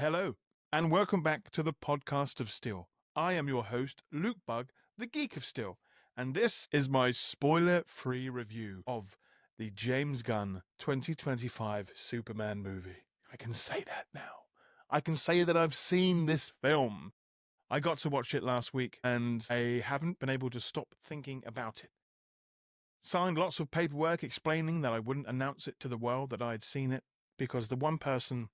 Hello, and welcome back to the podcast of Steel. I am your host, Luke Bug, the Geek of Steel, and this is my spoiler-free review of the James Gunn 2025 Superman movie. I can say that now. I can say that I've seen this film. I got to watch it last week, and I haven't been able to stop thinking about it. Signed lots of paperwork explaining that I wouldn't announce it to the world that I had seen it, because the one person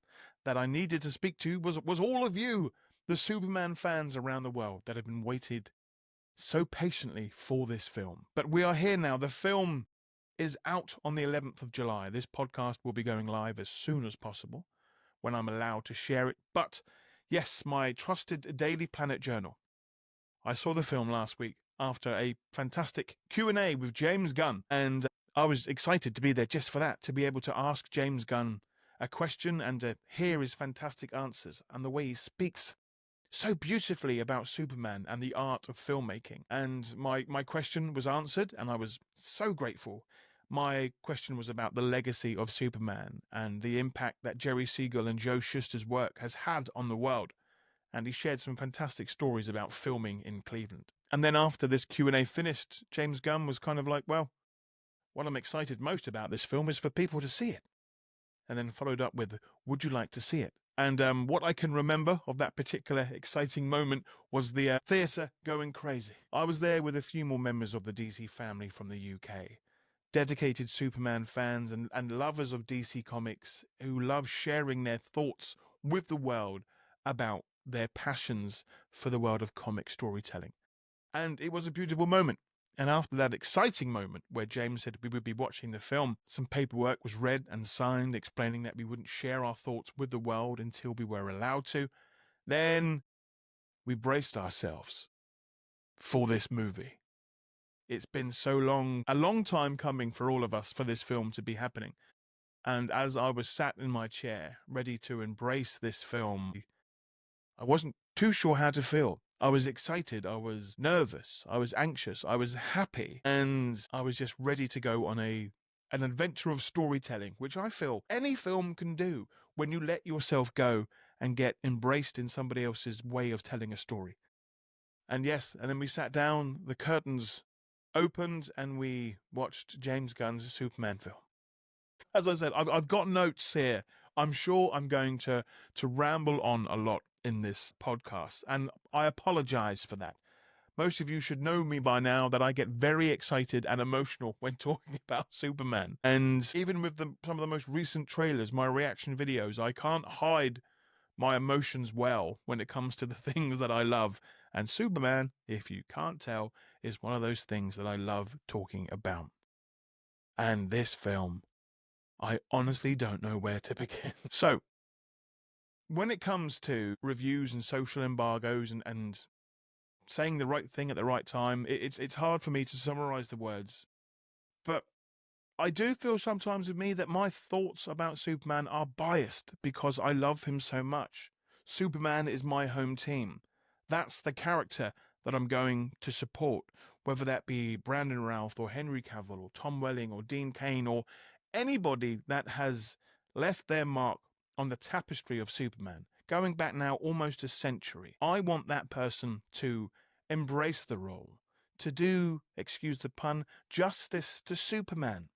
that I needed to speak to was all of you, the Superman fans around the world that have been waited so patiently for this film. But we are here now. The film is out on the 11th of July. This podcast will be going live as soon as possible when I'm allowed to share it. But yes, my trusted Daily Planet journal. I saw the film last week after a fantastic Q&A with James Gunn, and I was excited to be there just for that, to be able to ask James Gunn a question and to hear his fantastic answers and the way he speaks so beautifully about Superman and the art of filmmaking. And my question was answered, and I was so grateful. My question was about the legacy of Superman and the impact that Jerry Siegel and Joe Shuster's work has had on the world. And he shared some fantastic stories about filming in Cleveland. And then after this Q&A finished, James Gunn was kind of like, well, what I'm excited most about this film is for people to see it. And then followed up with, would you like to see it? And what I can remember of that particular exciting moment was the theatre going crazy. I was there with a few more members of the DC family from the UK, dedicated Superman fans and lovers of DC Comics who love sharing their thoughts with the world about their passions for the world of comic storytelling. And it was a beautiful moment. And after that exciting moment where James said we would be watching the film, some paperwork was read and signed explaining that we wouldn't share our thoughts with the world until we were allowed to. Then we braced ourselves for this movie. It's been so long, a long time coming for all of us for this film to be happening. And as I was sat in my chair, ready to embrace this film, I wasn't too sure how to feel. I was excited, I was nervous, I was anxious, I was happy, and I was just ready to go on an adventure of storytelling, which I feel any film can do when you let yourself go and get embraced in somebody else's way of telling a story. And yes, and then we sat down, the curtains opened, and we watched James Gunn's Superman film. As I said, I've got notes here. I'm sure I'm going to ramble on a lot in this podcast, and I apologize for that. Most of you should know me by now that I get very excited and emotional when talking about Superman. And even with some of the most recent trailers, my reaction videos, I can't hide my emotions well when it comes to the things that I love. And Superman, if you can't tell, is one of those things that I love talking about. And this film, I honestly don't know where to begin. So, when it comes to reviews and social embargoes and saying the right thing at the right time, it's hard for me to summarize the words. But I do feel sometimes with me that my thoughts about Superman are biased because I love him so much. Superman is my home team. That's the character that I'm going to support, whether that be Brandon Routh or Henry Cavill or Tom Welling or Dean Cain or anybody that has left their mark on the tapestry of Superman, going back now almost a century. I want that person to embrace the role, to do, excuse the pun, justice to Superman,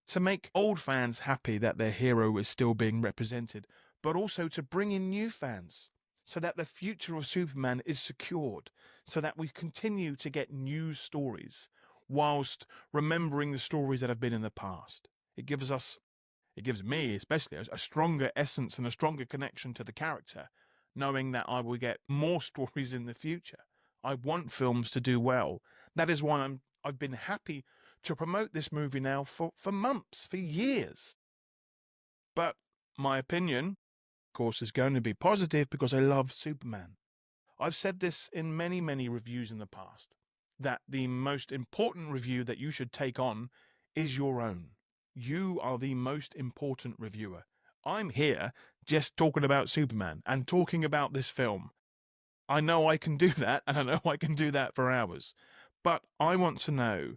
to make old fans happy that their hero is still being represented, but also to bring in new fans so that the future of Superman is secured, so that we continue to get new stories whilst remembering the stories that have been in the past. It gives me especially a stronger essence and a stronger connection to the character, knowing that I will get more stories in the future. I want films to do well. That is why I've been happy to promote this movie now for months, for years. But my opinion, of course, is going to be positive because I love Superman. I've said this in many, many reviews in the past, that the most important review that you should take on is your own. You are the most important reviewer. I'm here just talking about Superman and talking about this film. I know I can do that, and I know I can do that for hours. But I want to know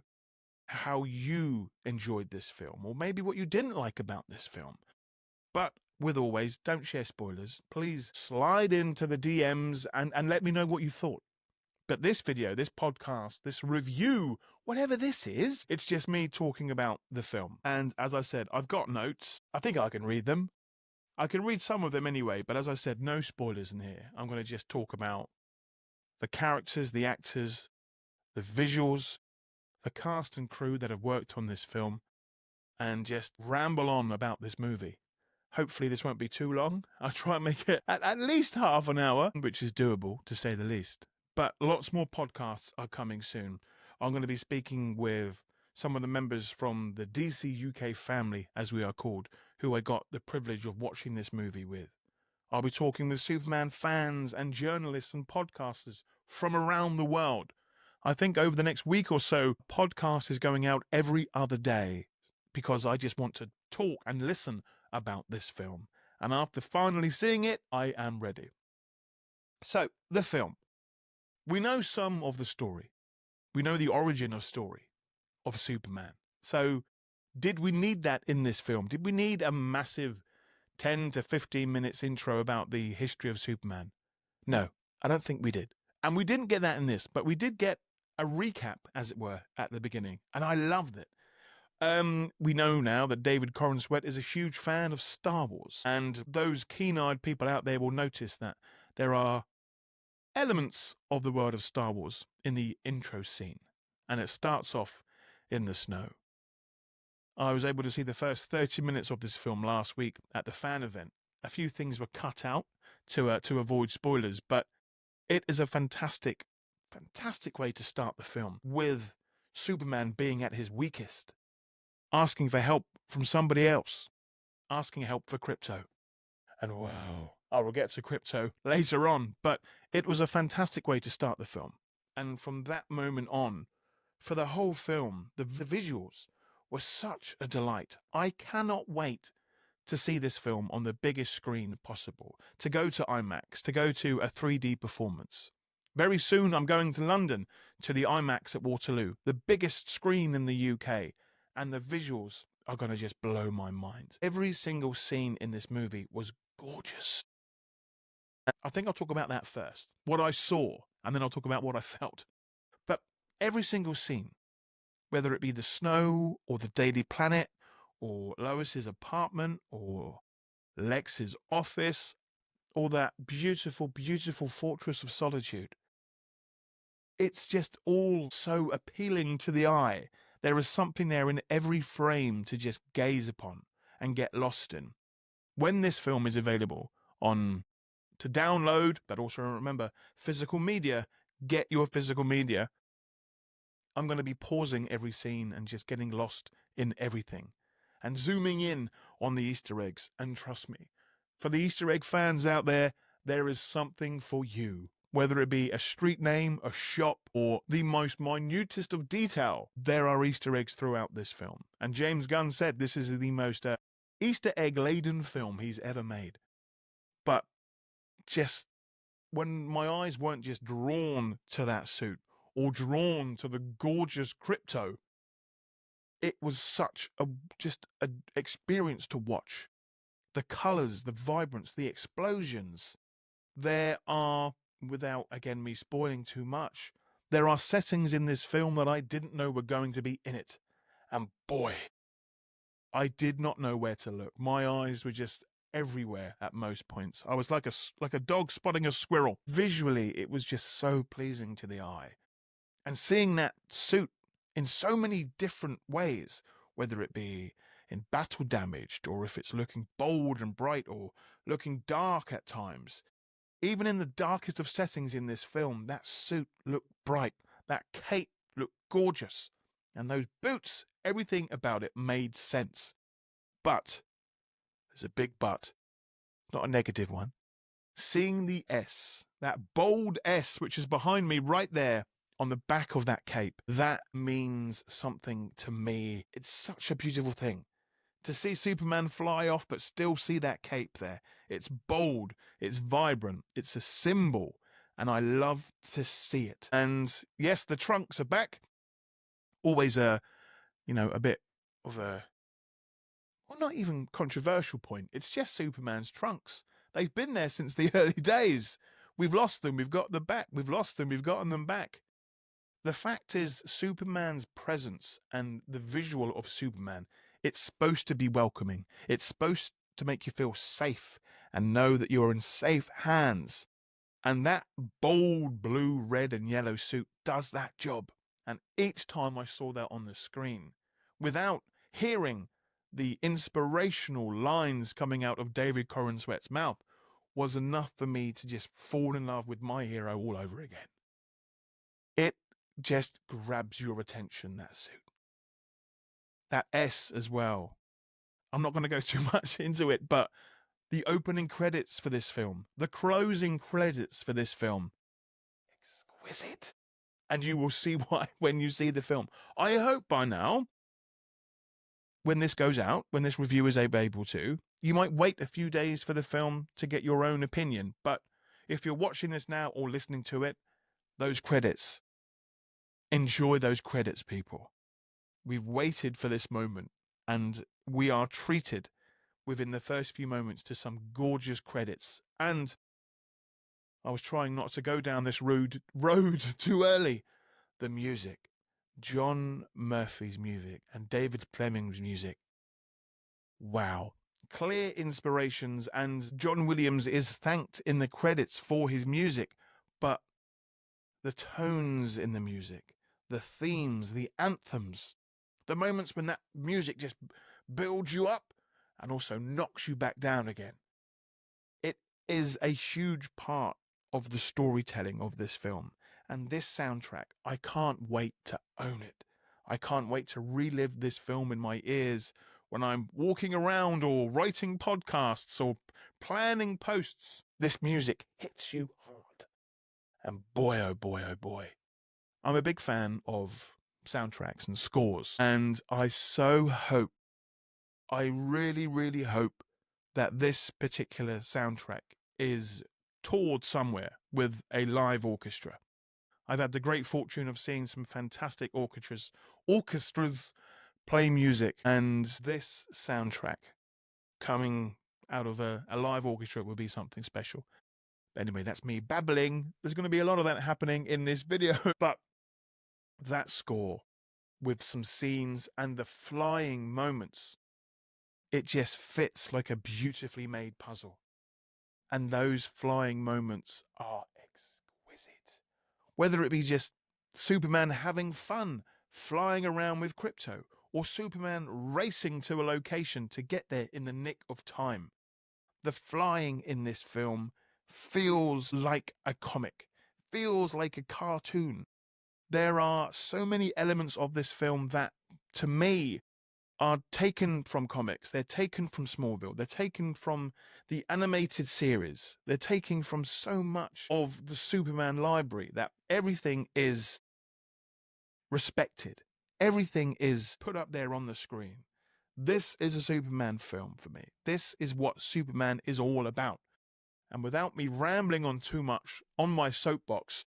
how you enjoyed this film, or maybe what you didn't like about this film. But with always, don't share spoilers. Please slide into the DMs and let me know what you thought. But this video, this podcast, this review, whatever this is, it's just me talking about the film. And as I said, I've got notes. I think I can read them. I can read some of them anyway, but as I said, no spoilers in here. I'm going to just talk about the characters, the actors, the visuals, the cast and crew that have worked on this film, and just ramble on about this movie. Hopefully this won't be too long. I'll try and make it at least half an hour, which is doable, to say the least. But lots more podcasts are coming soon. I'm going to be speaking with some of the members from the DC UK family, as we are called, who I got the privilege of watching this movie with. I'll be talking with Superman fans and journalists and podcasters from around the world. I think over the next week or so, podcast is going out every other day because I just want to talk and listen about this film. And after finally seeing it, I am ready. So, the film. We know some of the story. We know the origin of story of Superman. So, did we need that in this film? Did we need a massive 10 to 15 minutes intro about the history of Superman? No, I don't think we did. And we didn't get that in this, but we did get a recap, as it were, at the beginning. And I loved it. We know now that David Corenswet is a huge fan of Star Wars. And those keen-eyed people out there will notice that there are elements of the world of Star Wars in the intro scene. And it starts off in the snow. I was able to see the first 30 minutes of this film last week at the fan event. A few things were cut out to avoid spoilers, but it is a fantastic way to start the film, with Superman being at his weakest, asking for help from somebody else, asking help for Krypto. And wow, I will get to Krypto later on, but it was a fantastic way to start the film. And from that moment on, for the whole film, the visuals were such a delight. I cannot wait to see this film on the biggest screen possible, to go to IMAX, to go to a 3D performance. Very soon I'm going to London, to the IMAX at Waterloo, the biggest screen in the UK, and the visuals are going to just blow my mind. Every single scene in this movie was gorgeous. I think I'll talk about that first, what I saw, and then I'll talk about what I felt. But every single scene, whether it be the snow or the Daily Planet or Lois's apartment or Lex's office or that beautiful, beautiful Fortress of Solitude, it's just all so appealing to the eye. There is something there in every frame to just gaze upon and get lost in. When this film is available to download, but also remember, physical media, get your physical media, I'm going to be pausing every scene and just getting lost in everything and zooming in on the Easter eggs. And trust me, for the Easter egg fans out there, there is something for you. Whether it be a street name, a shop, or the most minutest of detail, there are Easter eggs throughout this film. And James Gunn said this is the most Easter egg-laden film he's ever made. But just when my eyes weren't just drawn to that suit or drawn to the gorgeous Krypto, it was such just an experience to watch. The colors, the vibrance, the explosions. There are, without again me spoiling too much, there are settings in this film that I didn't know were going to be in it. And boy, I did not know where to look. My eyes were just everywhere at most points. I was like a dog spotting a squirrel. Visually, it was just so pleasing to the eye. And seeing that suit in so many different ways, whether it be in battle damaged, or if it's looking bold and bright, or looking dark at times. Even in the darkest of settings in this film, that suit looked bright. That cape looked gorgeous. And those boots, everything about it made sense. But, there's a big but, not a negative one. Seeing the S, that bold S, which is behind me right there on the back of that cape, that means something to me. It's such a beautiful thing. To see Superman fly off, but still see that cape there. It's bold, it's vibrant, it's a symbol, and I love to see it. And yes, the trunks are back. Always a bit of a, well, not even controversial point. It's just Superman's trunks. They've been there since the early days. We've lost them. We've got them back. We've lost them. We've gotten them back. The fact is, Superman's presence and the visual of Superman, it's supposed to be welcoming. It's supposed to make you feel safe and know that you're in safe hands. And that bold blue, red, and yellow suit does that job. And each time I saw that on the screen, without hearing the inspirational lines coming out of David Corenswet's mouth, was enough for me to just fall in love with my hero all over again. It just grabs your attention, that suit. That S as well. I'm not going to go too much into it, but the opening credits for this film, the closing credits for this film, exquisite. And you will see why when you see the film. I hope by now, when this goes out, when this review is able to, you might wait a few days for the film to get your own opinion. But if you're watching this now or listening to it, those credits, enjoy those credits, people. We've waited for this moment, and we are treated within the first few moments to some gorgeous credits. And I was trying not to go down this road too early. The music, John Murphy's music and David Fleming's music. Wow. Clear inspirations, and John Williams is thanked in the credits for his music, but the tones in the music, the themes, the anthems, the moments when that music just builds you up and also knocks you back down again. It is a huge part of the storytelling of this film. And this soundtrack, I can't wait to own it. I can't wait to relive this film in my ears when I'm walking around or writing podcasts or planning posts. This music hits you hard. And boy, oh boy, oh boy. I'm a big fan of soundtracks and scores. And I so hope, I really, really hope that this particular soundtrack is toured somewhere with a live orchestra. I've had the great fortune of seeing some fantastic orchestras play music, and this soundtrack coming out of a live orchestra would be something special. Anyway, that's me babbling. There's going to be a lot of that happening in this video, but that score with some scenes and the flying moments, it just fits like a beautifully made puzzle. And those flying moments are exquisite. Whether it be just Superman having fun, flying around with Krypto, or Superman racing to a location to get there in the nick of time. The flying in this film feels like a comic, feels like a cartoon. There are so many elements of this film that, to me, are taken from comics. They're taken from Smallville. They're taken from the animated series. They're taken from so much of the Superman library that everything is respected. Everything is put up there on the screen. This is a Superman film for me. This is what Superman is all about. And without me rambling on too much on my soapbox,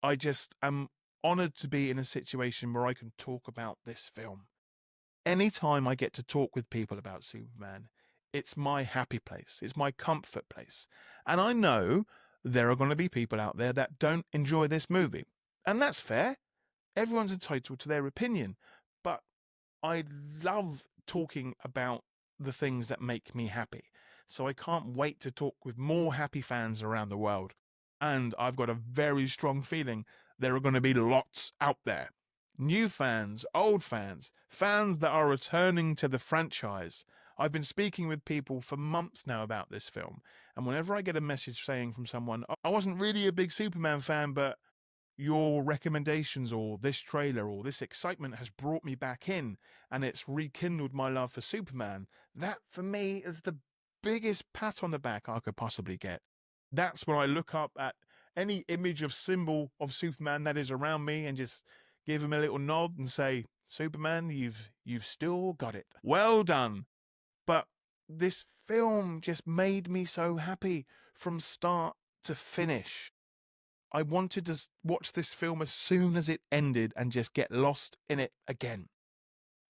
I just am honored to be in a situation where I can talk about this film. Anytime I get to talk with people about Superman, it's my happy place. It's my comfort place. And I know there are going to be people out there that don't enjoy this movie. And that's fair. Everyone's entitled to their opinion. But I love talking about the things that make me happy. So I can't wait to talk with more happy fans around the world. And I've got a very strong feeling there are going to be lots out there. New fans, old fans, fans that are returning to the franchise. I've been speaking with people for months now about this film. And whenever I get a message saying from someone, I wasn't really a big Superman fan, but your recommendations or this trailer or this excitement has brought me back in and it's rekindled my love for Superman. That, for me, is the biggest pat on the back I could possibly get. That's when I look up at any image of symbol of Superman that is around me and just give him a little nod and say, Superman, you've still got it. Well done. But this film just made me so happy from start to finish. I wanted to watch this film as soon as it ended and just get lost in it again.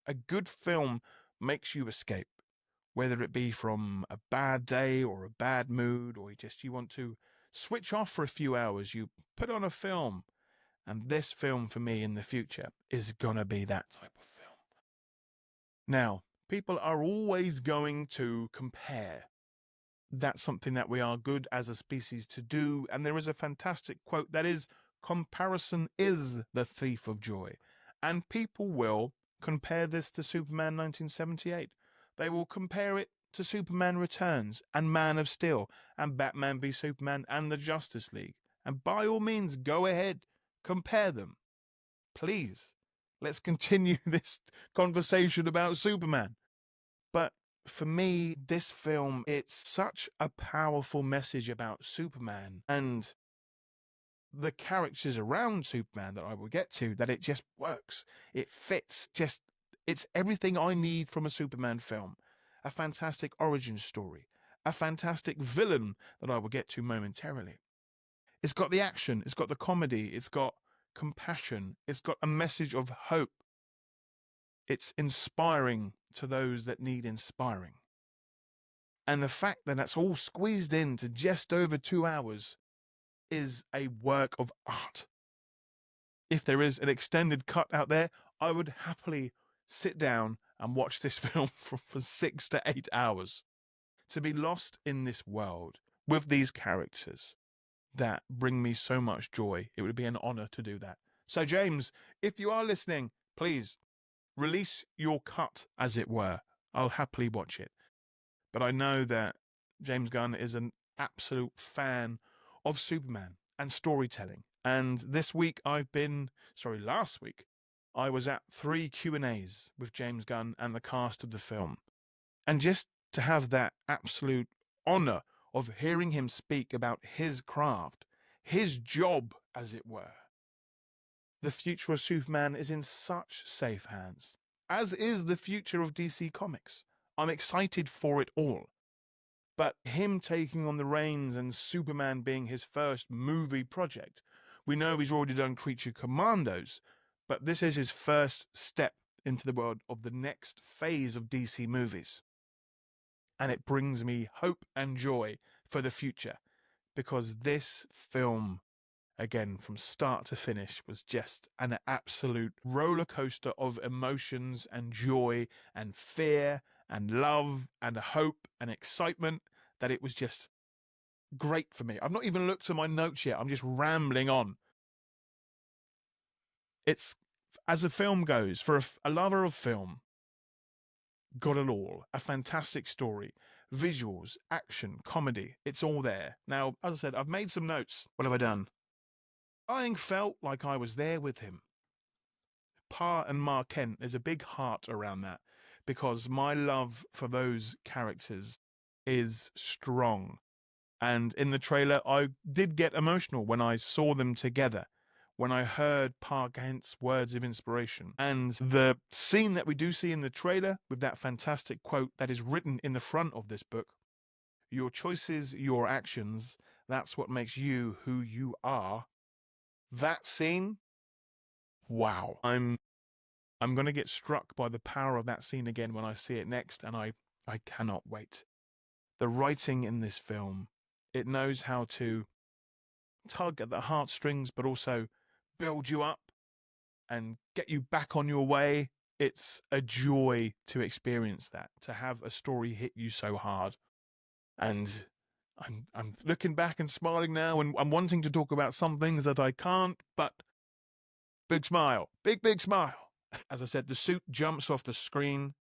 A good film makes you escape. whether it be from a bad day or a bad mood, or you want to switch off for a few hours, you put on a film. And this film for me in the future is gonna be that type of film. Now, people are always going to compare. That's something that we are good as a species to do. And there is a fantastic quote that is, comparison is the thief of joy. And people will compare this to Superman 1978. They will compare it to Superman Returns and Man of Steel and Batman v Superman and the Justice League. And by all means, go ahead, compare them. Please, let's continue this conversation about Superman. But for me, this film, it's such a powerful message about Superman and the characters around Superman that I will get to, that it just works. It fits. It's everything I need from a Superman film. A fantastic origin story. A fantastic villain that I will get to momentarily. It's got the action. It's got the comedy. It's got compassion. It's got a message of hope. It's inspiring to those that need inspiring. And the fact that that's all squeezed into just over 2 hours is a work of art. If there is an extended cut out there, I would happily sit down and watch this film for 6 to 8 hours. To be lost in this world with these characters that bring me so much joy, it would be an honor to do that. So, James, if you are listening, please release your cut, as it were. I'll happily watch it. But I know that James Gunn is an absolute fan of Superman and storytelling. And last week, I was at 3 Q&As with James Gunn and the cast of the film. And just to have that absolute honor of hearing him speak about his craft, his job, as it were. The future of Superman is in such safe hands, as is the future of DC Comics. I'm excited for it all. But him taking on the reins and Superman being his first movie project, we know he's already done Creature Commandos, but this is his first step into the world of the next phase of DC movies. And it brings me hope and joy for the future, because this film, again, from start to finish, was just an absolute roller coaster of emotions and joy and fear and love and hope and excitement, that it was just great for me. I've not even looked at my notes yet. I'm just rambling on. It's, as a film goes, for a lover of film, got it all. A fantastic story, visuals, action, comedy. It's all there. Now, as I said, I've made some notes. What have I done? I felt like I was there with him. Pa and Ma Kent, there's a big heart around that, because my love for those characters is strong. And in the trailer, I did get emotional when I saw them together, when I heard Pa Kent's words of inspiration. And the scene that we do see in the trailer, with that fantastic quote that is written in the front of this book, "Your choices, your actions, that's what makes you who you are." That scene, wow. I'm going to get struck by the power of that scene again when I see it next, and I cannot wait. The writing in this film, it knows how to tug at the heartstrings, but also build you up and get you back on your way. It's a joy to experience that, to have a story hit you so hard. And I'm looking back and smiling now, and I'm wanting to talk about some things that I can't, but big smile, big smile. As I said, the suit jumps off the screen.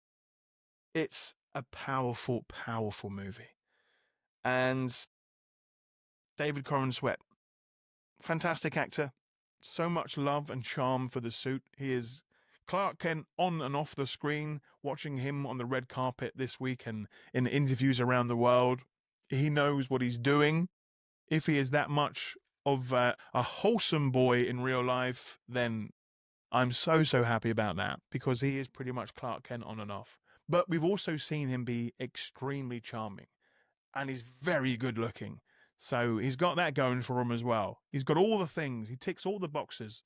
It's a powerful, powerful movie. And David Corran Sweat, fantastic actor. So much love and charm for the suit. He is Clark Kent on and off the screen. Watching him on the red carpet this week and in interviews around the world, he knows what he's doing. If he is that much of a wholesome boy in real life, then I'm so happy about that, because he is pretty much Clark Kent on and off. But we've also seen him be extremely charming, and he's very good looking. So he's got that going for him as well. He's got all the things. He ticks all the boxes.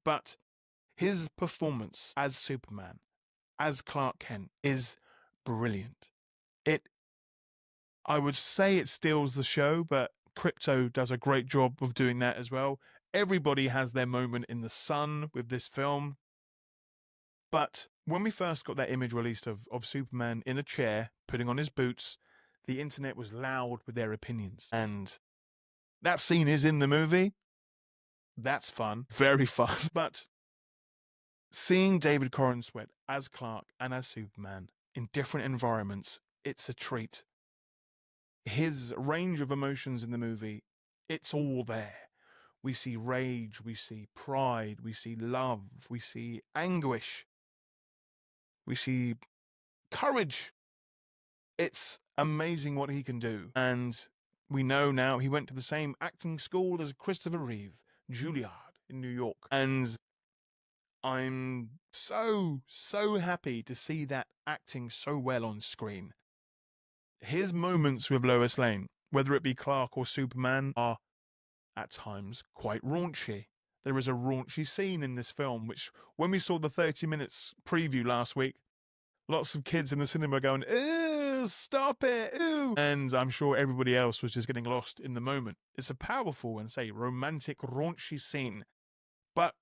But his performance as Superman, as Clark Kent, is brilliant. I would say it steals the show, but Krypto does a great job of doing that as well. Everybody has their moment in the sun with this film. But when we first got that image released of Superman in a chair, putting on his boots, the internet was loud with their opinions. And that scene is in the movie. That's fun. Very fun. But seeing David Corenswet as Clark and as Superman in different environments, it's a treat. His range of emotions in the movie, it's all there. We see rage, we see pride, we see love, we see anguish, we see courage. It's amazing what he can do. And we know now he went to the same acting school as Christopher Reeve, Juilliard in New York. And I'm so happy to see that acting so well on screen. His moments with Lois Lane, whether it be Clark or Superman, are at times quite raunchy. There is a raunchy scene in this film, which when we saw the 30 minutes preview last week, lots of kids in the cinema going, "Ew, stop it, ew." And I'm sure everybody else was just getting lost in the moment. It's a powerful and, say, romantic, raunchy scene. But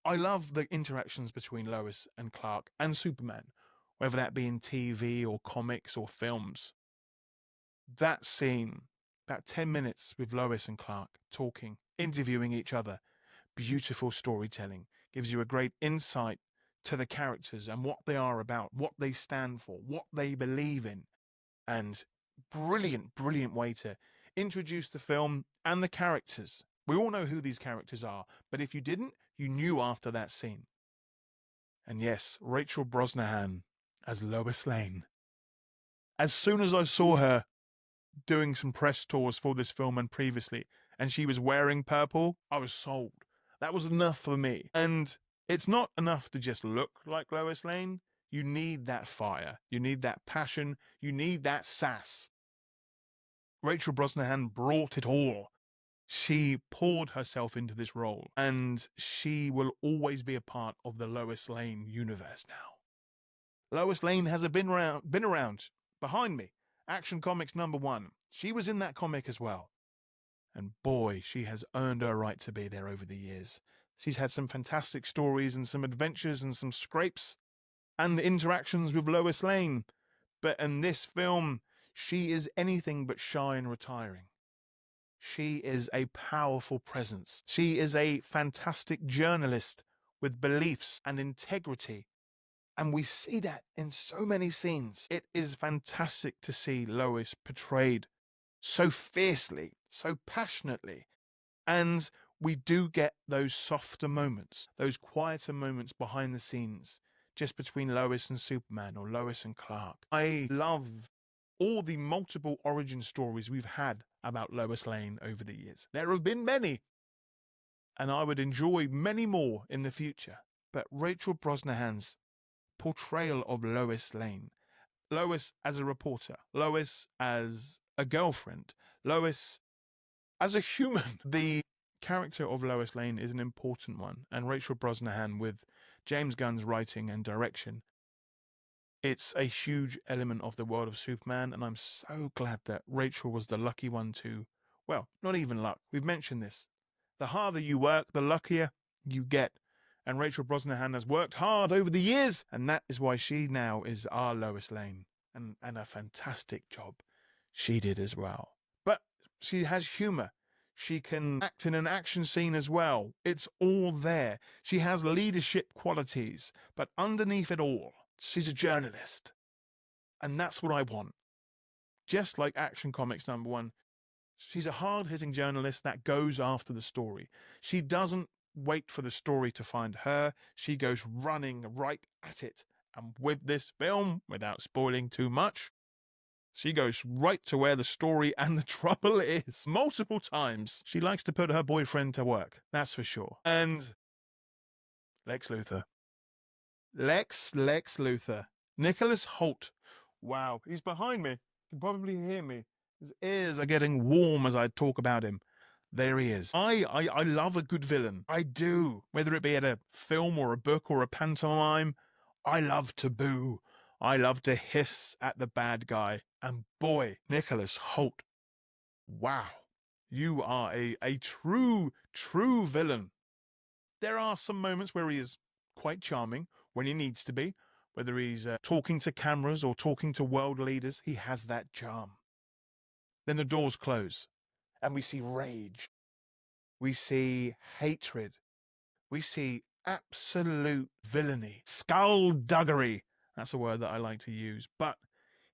I love the interactions between Lois and Clark and Superman, whether that be in TV or comics or films. That scene, about 10 minutes with Lois and Clark talking, interviewing each other, beautiful storytelling, gives you a great insight to the characters and what they are about, what they stand for, what they believe in. And brilliant way to introduce the film and the characters. We all know who these characters are, but if you didn't, you knew after that scene. And yes, Rachel Brosnahan as Lois Lane. As soon as I saw her doing some press tours for this film and previously, and she was wearing purple, I was sold. That was enough for me. And it's not enough to just look like Lois Lane. You need that fire. You need that passion. You need that sass. Rachel Brosnahan brought it all. She poured herself into this role, and she will always be a part of the Lois Lane universe now. Lois Lane has been around. Behind me, Action Comics #1. She was in that comic as well. And boy, she has earned her right to be there over the years. She's had some fantastic stories and some adventures and some scrapes and interactions with Lois Lane. But in this film, she is anything but shy and retiring. She is a powerful presence. She is a fantastic journalist with beliefs and integrity. And we see that in so many scenes. It is fantastic to see Lois portrayed so fiercely, so passionately. And we do get those softer moments, those quieter moments behind the scenes, just between Lois and Superman or Lois and Clark. I love all the multiple origin stories we've had about Lois Lane over the years. There have been many, and I would enjoy many more in the future. But Rachel Brosnahan's portrayal of Lois Lane, Lois as a reporter, Lois as a girlfriend, Lois as a human. The character of Lois Lane is an important one, and Rachel Brosnahan, with James Gunn's writing and direction, it's a huge element of the world of Superman, and I'm so glad that Rachel was the lucky one to, well, not even luck. We've mentioned this. The harder you work, the luckier you get. And Rachel Brosnahan has worked hard over the years, and that is why she now is our Lois Lane. And a fantastic job she did as well. But she has humor. She can act in an action scene as well. It's all there. She has leadership qualities, but underneath it all, she's a journalist. And that's what I want. Just like Action Comics #1, she's a hard-hitting journalist that goes after the story. She doesn't wait for the story to find her. She goes running right at it. And with this film, without spoiling too much, she goes right to where the story and the trouble is. Multiple times. She likes to put her boyfriend to work, that's for sure. And Lex Luthor. Lex Luthor. Nicholas Hoult. Wow, he's behind me. You can probably hear me. His ears are getting warm as I talk about him. There he is. I love a good villain. I do. Whether it be at a film or a book or a pantomime, I love to boo. I love to hiss at the bad guy. And boy, Nicholas Hoult, wow, you are a true villain. There are some moments where he is quite charming when he needs to be, whether he's talking to cameras or talking to world leaders, he has that charm. Then the doors close, and we see rage. We see hatred. We see absolute villainy, skullduggery. That's a word that I like to use. But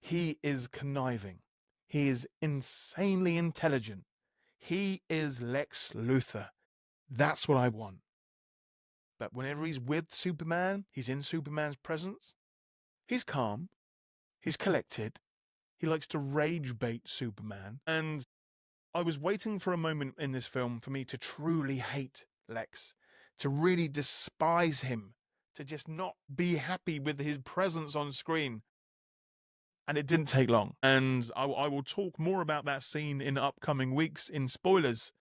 he is conniving. He is insanely intelligent. He is Lex Luthor. That's what I want. But whenever he's with Superman, he's in Superman's presence, he's calm, he's collected, he likes to rage bait Superman. And I was waiting for a moment in this film for me to truly hate Lex, to really despise him, to just not be happy with his presence on screen. And it didn't take long. And I will talk more about that scene in upcoming weeks in spoilers.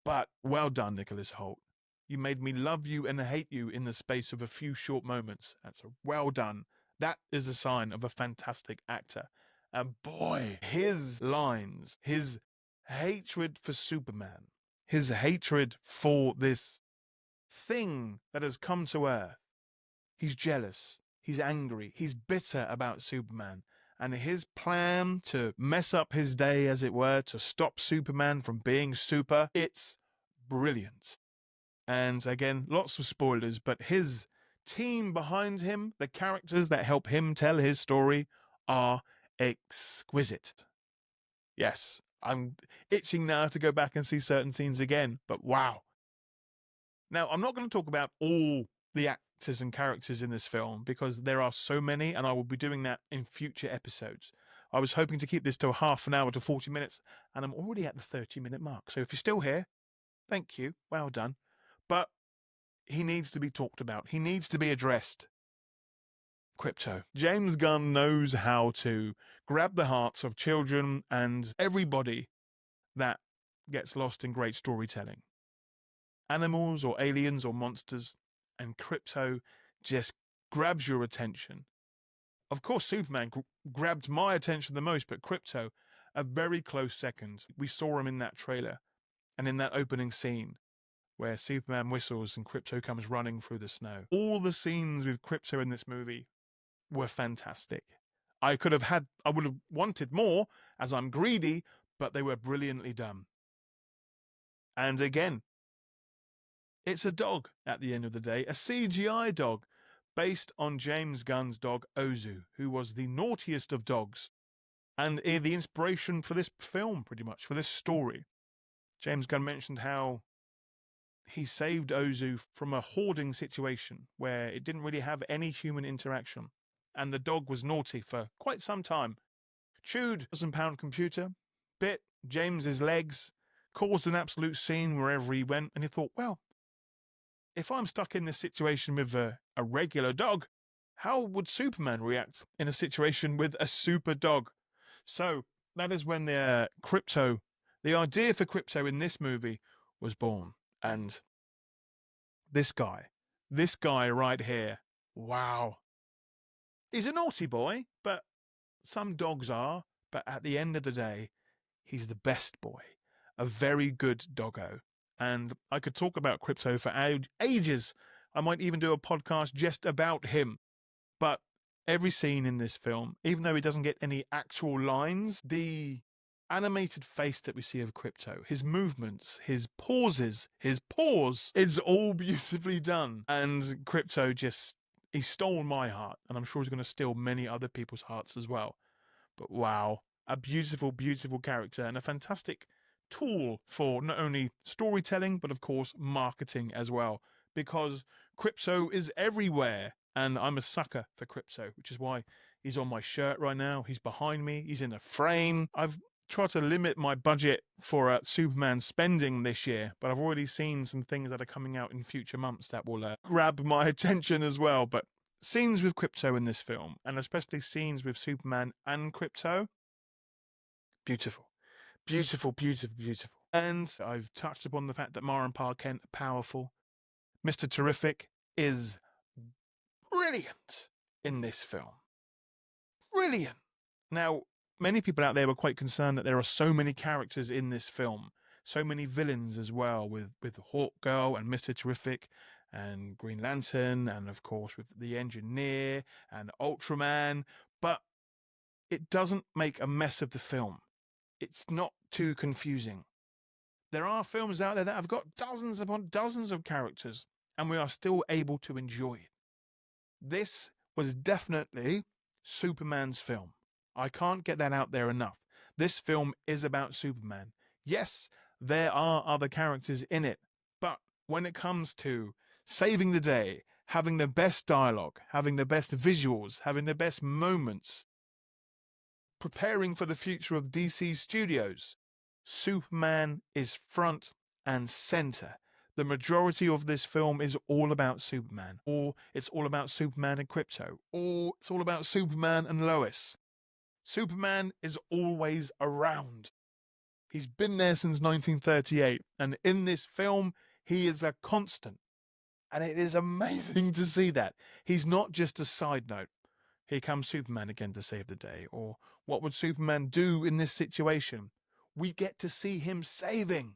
But well done, Nicholas Hoult. You made me love you and hate you in the space of a few short moments. That's well done. That is a sign of a fantastic actor. And boy, his lines, his hatred for Superman, his hatred for this thing that has come to Earth. He's jealous, he's angry, he's bitter about Superman. And his plan to mess up his day, as it were, to stop Superman from being super, it's brilliant. And again, lots of spoilers, but his team behind him, the characters that help him tell his story, are exquisite. Yes, I'm itching now to go back and see certain scenes again, but wow. Now, I'm not going to talk about all the actors and characters in this film because there are so many, and I will be doing that in future episodes. I was hoping to keep this to half an hour to 40 minutes, and I'm already at the 30-minute mark. So if you're still here, thank you. Well done. But he needs to be talked about. He needs to be addressed. Krypto. James Gunn knows how to grab the hearts of children and everybody that gets lost in great storytelling. Animals or aliens or monsters, and Krypto just grabs your attention. Of course, Superman grabbed my attention the most, but Krypto, a very close second. We saw him in that trailer and in that opening scene where Superman whistles and Krypto comes running through the snow. All the scenes with Krypto in this movie were fantastic. I would have wanted more, as I'm greedy, but they were brilliantly done. And again, it's a dog at the end of the day, a CGI dog, based on James Gunn's dog Ozu, who was the naughtiest of dogs, and the inspiration for this film, pretty much, for this story. James Gunn mentioned how he saved Ozu from a hoarding situation where it didn't really have any human interaction, and the dog was naughty for quite some time. Chewed a £1,000 computer, bit James's legs, caused an absolute scene wherever he went, and he thought, well, if I'm stuck in this situation with a regular dog, how would Superman react in a situation with a super dog? So that is when the idea for Krypto in this movie was born. And this guy right here, wow. He's a naughty boy, but some dogs are. But at the end of the day, he's the best boy. A very good doggo. And I could talk about Krypto for ages. I might even do a podcast just about him. But every scene in this film, even though he doesn't get any actual lines, the animated face that we see of Krypto, his movements, his pauses, his pause, is all beautifully done. And Krypto he stole my heart, and I'm sure he's going to steal many other people's hearts as well. But wow, a beautiful, beautiful character and a fantastic tool for not only storytelling, but of course, marketing as well. Because Krypto is everywhere, and I'm a sucker for Krypto, which is why he's on my shirt right now. He's behind me. He's in a frame. I've tried to limit my budget for Superman spending this year, but I've already seen some things that are coming out in future months that will grab my attention as well. But scenes with Krypto in this film, and especially scenes with Superman and Krypto, beautiful. Beautiful, beautiful, beautiful. And I've touched upon the fact that Mara and Pa Kent are powerful. Mr. Terrific is brilliant in this film. brilliant. Now, many people out there were quite concerned that there are so many characters in this film, so many villains as well, with Hawk Girl and Mr. Terrific and Green Lantern, and of course with the Engineer and Ultraman. But it doesn't make a mess of the film. It's not too confusing. There are films out there that have got dozens upon dozens of characters, and we are still able to enjoy it. This was definitely Superman's film. I can't get that out there enough. This film is about Superman. Yes, there are other characters in it, but when it comes to saving the day, having the best dialogue, having the best visuals, having the best moments, preparing for the future of DC Studios, Superman is front and center. The majority of this film is all about Superman, or it's all about Superman and Krypto, or it's all about Superman and Lois. Superman is always around. He's been there since 1938, and in this film, he is a constant. And it is amazing to see that. He's not just a side note. Here comes Superman again to save the day, or what would Superman do in this situation? We get to see him saving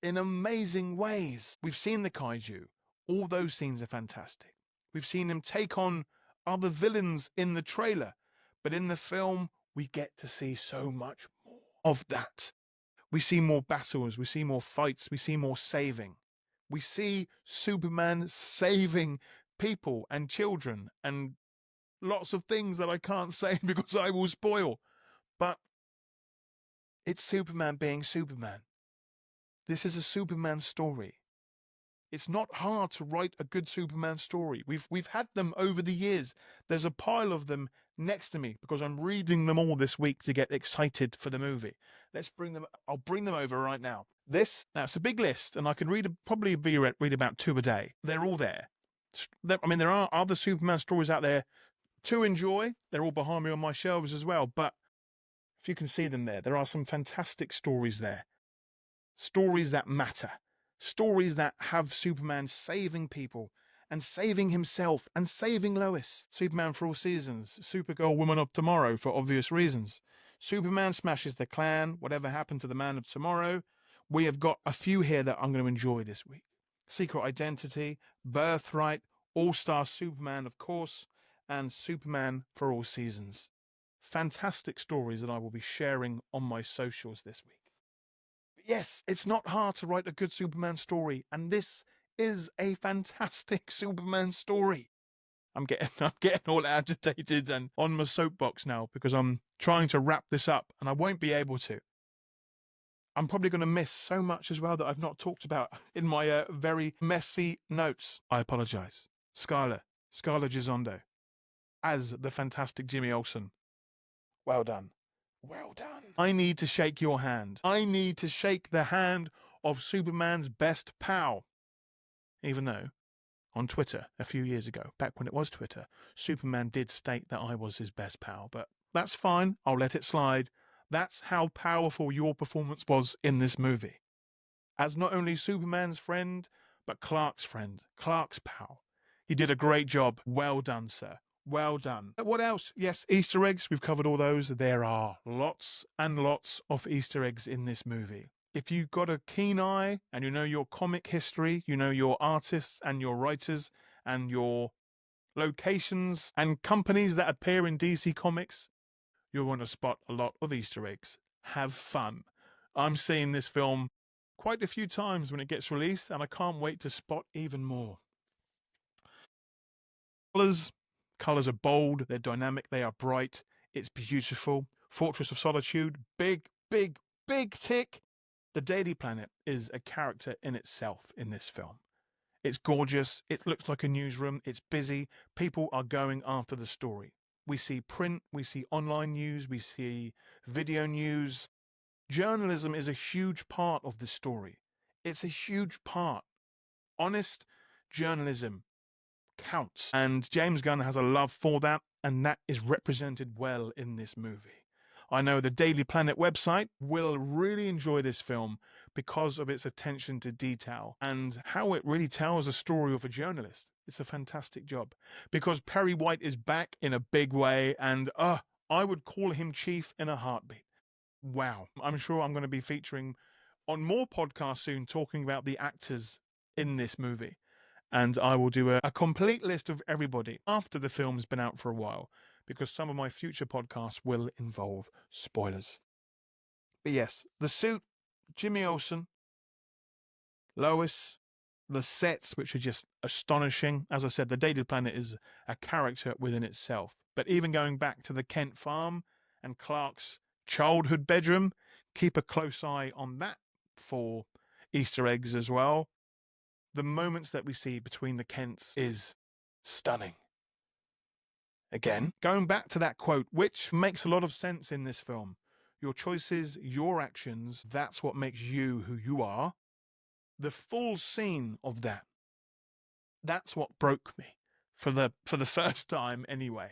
in amazing ways. We've seen the kaiju. All those scenes are fantastic. We've seen him take on other villains in the trailer, but in the film, we get to see so much more of that. We see more battles, we see more fights, we see more saving. We see Superman saving people and children and lots of things that I can't say because I will spoil. But it's Superman being Superman. This is a Superman story. It's not hard to write a good Superman story. We've had them over the years. There's a pile of them next to me because I'm reading them all this week to get excited for the movie. I'll bring them over right now. Now it's a big list, and I can read about 2 a day. They're all there. I mean, there are other Superman stories out there to enjoy. They're all behind me on my shelves as well. But if you can see them there are some fantastic stories there. Stories that matter. Stories that have Superman saving people and saving himself and saving Lois. Superman for All Seasons. Supergirl Woman of Tomorrow for obvious reasons. Superman smashes the Klan. Whatever happened to the Man of Tomorrow? We have got a few here that I'm going to enjoy this week. Secret Identity, Birthright, All-Star Superman, of course, and Superman for All Seasons. Fantastic stories that I will be sharing on my socials this week. But yes, it's not hard to write a good Superman story, and this is a fantastic Superman story. I'm getting all agitated and on my soapbox now because I'm trying to wrap this up, and I won't be able to. I'm probably going to miss so much as well that I've not talked about in my very messy notes. I apologize. Scarlett Gisondo as the fantastic Jimmy Olsen. Well done. Well done. I need to shake your hand. I need to shake the hand of Superman's best pal. Even though, on Twitter a few years ago, back when it was Twitter, Superman did state that I was his best pal. But that's fine. I'll let it slide. That's how powerful your performance was in this movie. As not only Superman's friend, but Clark's friend, Clark's pal. He did a great job. Well done, sir. Well done. What else? Yes, Easter eggs. We've covered all those. There are lots and lots of Easter eggs in this movie. If you've got a keen eye and you know your comic history, you know your artists and your writers and your locations and companies that appear in DC Comics, you're going to spot a lot of Easter eggs. Have fun. I'm seeing this film quite a few times when it gets released, and I can't wait to spot even more. Colors are bold, they're dynamic, they are bright, it's beautiful. Fortress of Solitude, big tick. The Daily Planet is a character in itself in this film. It's gorgeous, it looks like a newsroom, it's busy, people are going after the story. We see print, we see online news, we see video news. Journalism is a huge part of this story. It's a huge part. Honest journalism counts. And James Gunn has a love for that, and that is represented well in this movie. I know the Daily Planet website will really enjoy this film because of its attention to detail and how it really tells the story of a journalist. It's a fantastic job. Because Perry White is back in a big way, and I would call him Chief in a heartbeat. Wow. I'm sure I'm going to be featuring on more podcasts soon talking about the actors in this movie. And I will do a complete list of everybody after the film's been out for a while, because some of my future podcasts will involve spoilers. But yes, the suit, Jimmy Olsen, Lois, the sets, which are just astonishing. As I said, the Dated Planet is a character within itself. But even going back to the Kent farm and Clark's childhood bedroom, keep a close eye on that for Easter eggs as well. The moments that we see between the Kents is stunning. Again, going back to that quote, which makes a lot of sense in this film. Your choices, your actions, that's what makes you who you are. The full scene of that, that's what broke me for the first time anyway.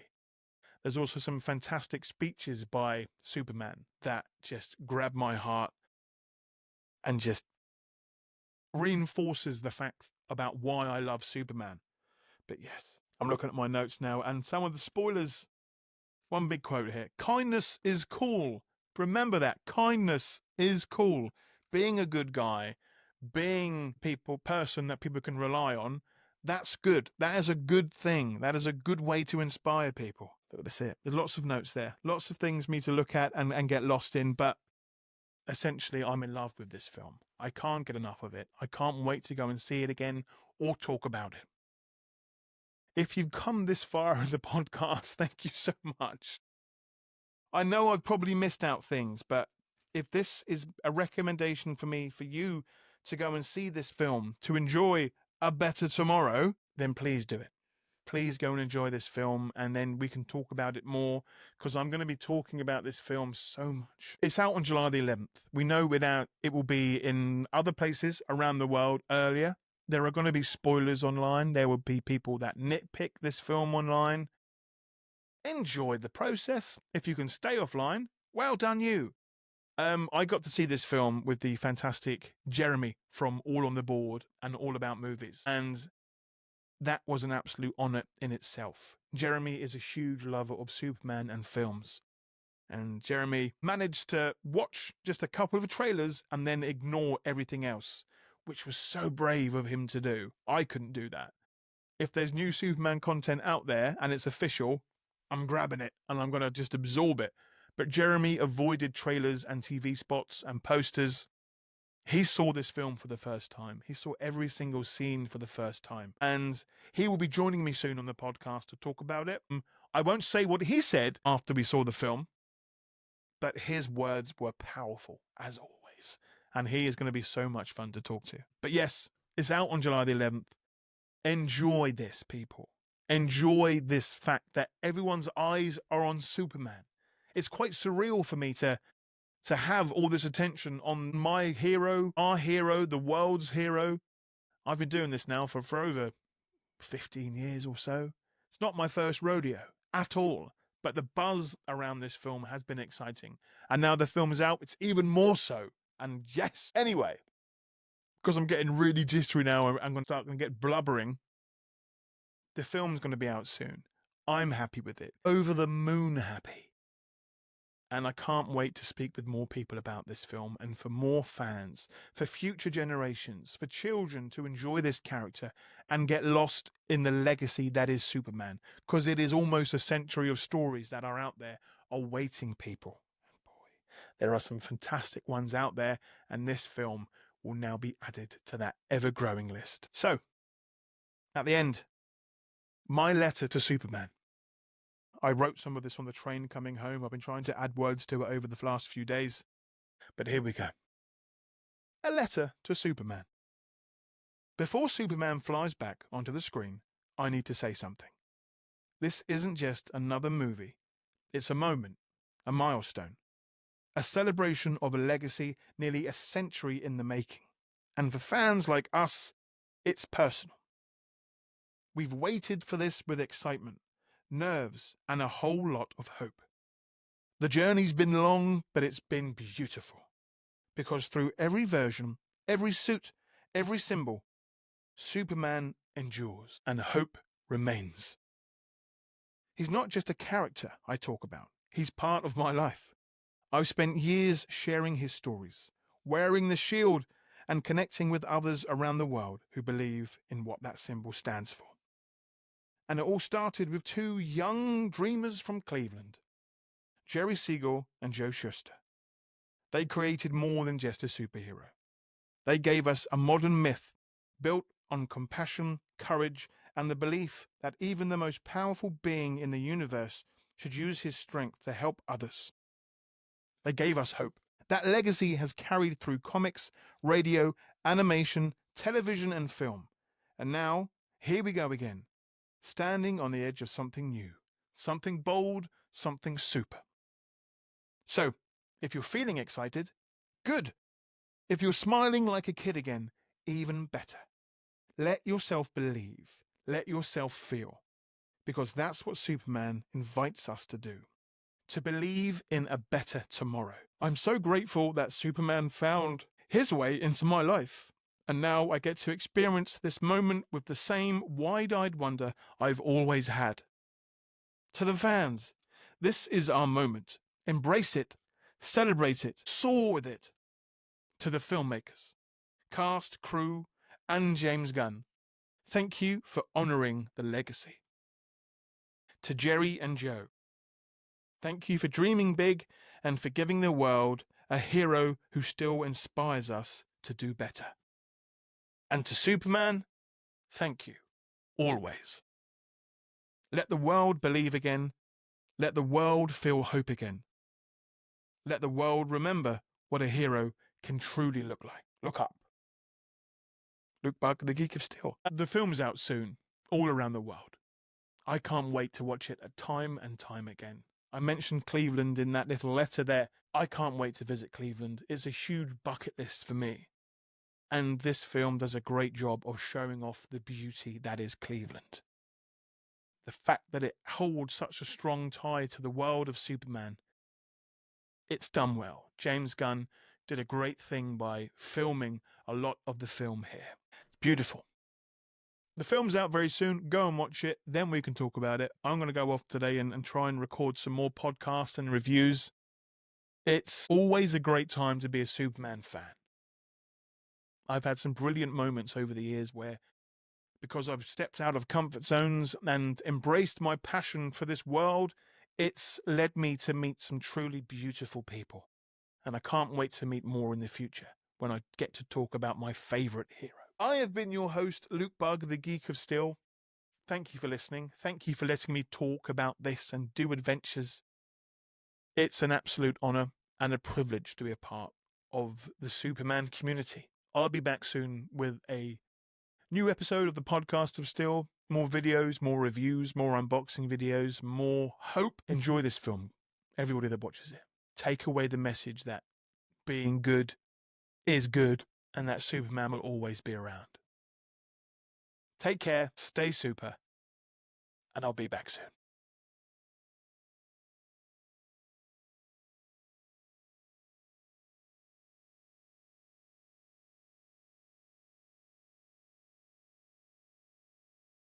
There's also some fantastic speeches by Superman that just grab my heart and just reinforces the fact about why I love Superman. But yes, I'm looking at my notes now, and some of the spoilers. One big quote here. Kindness is cool. Remember that. Kindness is cool. Being a good guy, being person that people can rely on, that's good. That is a good thing. That is a good way to inspire people. That's it. There's lots of notes there. Lots of things for me to look at and get lost in, but essentially I'm in love with this film. I can't get enough of it. I can't wait to go and see it again or talk about it. If you've come this far in the podcast, thank you so much. I know I've probably missed out things, but if this is a recommendation for me, for you to go and see this film, to enjoy a better tomorrow, then please do it. Please go and enjoy this film, and then we can talk about it more, because I'm going to be talking about this film so much. It's out on July the 11th. We know it will be in other places around the world earlier. There are going to be spoilers online. There will be people that nitpick this film online. Enjoy the process. If you can stay offline, well done you. I got to see this film with the fantastic Jeremy from All on the Board and All About Movies, and that was an absolute honor in itself. Jeremy is a huge lover of Superman and films, and Jeremy managed to watch just a couple of trailers and then ignore everything else, which was so brave of him to do. I couldn't do that. If there's new Superman content out there and it's official, I'm grabbing it and I'm going to just absorb it. But Jeremy avoided trailers and TV spots and posters. He saw this film for the first time. He saw every single scene for the first time. And he will be joining me soon on the podcast to talk about it. I won't say what he said after we saw the film, but his words were powerful, as always. And he is going to be so much fun to talk to. But yes, it's out on July the 11th. Enjoy this, people. Enjoy this fact that everyone's eyes are on Superman. It's quite surreal for me to have all this attention on my hero, our hero, the world's hero. I've been doing this now for over 15 years or so. It's not my first rodeo at all, but the buzz around this film has been exciting. And now the film is out, it's even more so. And yes, anyway, because I'm getting really jittery now, I'm going to start to get blubbering. The film's going to be out soon. I'm happy with it. Over the moon happy. And I can't wait to speak with more people about this film, and for more fans, for future generations, for children to enjoy this character and get lost in the legacy that is Superman, because it is almost a century of stories that are out there awaiting people. And boy, there are some fantastic ones out there, and this film will now be added to that ever-growing list. So, at the end, my letter to Superman. I wrote some of this on the train coming home. I've been trying to add words to it over the last few days. But here we go. A letter to Superman. Before Superman flies back onto the screen, I need to say something. This isn't just another movie. It's a moment, a milestone, a celebration of a legacy nearly a century in the making. And for fans like us, it's personal. We've waited for this with excitement, nerves, and a whole lot of hope. The journey's been long, but it's been beautiful. Because through every version, every suit, every symbol, Superman endures and hope remains. He's not just a character I talk about. He's part of my life. I've spent years sharing his stories, wearing the shield, and connecting with others around the world who believe in what that symbol stands for. And it all started with two young dreamers from Cleveland, Jerry Siegel and Joe Shuster. They created more than just a superhero. They gave us a modern myth built on compassion, courage, and the belief that even the most powerful being in the universe should use his strength to help others. They gave us hope. That legacy has carried through comics, radio, animation, television, and film. And now, here we go again, standing on the edge of something new, something bold, something super. So, if you're feeling excited, good. If you're smiling like a kid again, even better. Let yourself believe. Let yourself feel. Because that's what Superman invites us to do. To believe in a better tomorrow. I'm so grateful that Superman found his way into my life. And now I get to experience this moment with the same wide-eyed wonder I've always had. To the fans, this is our moment. Embrace it. Celebrate it. Soar with it. To the filmmakers, cast, crew, and James Gunn, thank you for honoring the legacy. To Jerry and Joe, thank you for dreaming big and for giving the world a hero who still inspires us to do better. And to Superman, thank you, always. Let the world believe again. Let the world feel hope again. Let the world remember what a hero can truly look like. Look up. Luke Bug, the Geek of Steel. The film's out soon, all around the world. I can't wait to watch it time and time again. I mentioned Cleveland in that little letter there. I can't wait to visit Cleveland. It's a huge bucket list for me. And this film does a great job of showing off the beauty that is Cleveland. The fact that it holds such a strong tie to the world of Superman. It's done well. James Gunn did a great thing by filming a lot of the film here. It's beautiful. The film's out very soon. Go and watch it. Then we can talk about it. I'm going to go off today and try and record some more podcasts and reviews. It's always a great time to be a Superman fan. I've had some brilliant moments over the years where, because I've stepped out of comfort zones and embraced my passion for this world, it's led me to meet some truly beautiful people. And I can't wait to meet more in the future when I get to talk about my favourite hero. I have been your host, Luke Bug, the Geek of Steel. Thank you for listening. Thank you for letting me talk about this and do adventures. It's an absolute honour and a privilege to be a part of the Superman community. I'll be back soon with a new episode of the Podcast of Steel. More videos, more reviews, more unboxing videos, more hope. Enjoy this film, everybody that watches it. Take away the message that being good is good and that Superman will always be around. Take care, stay super, and I'll be back soon.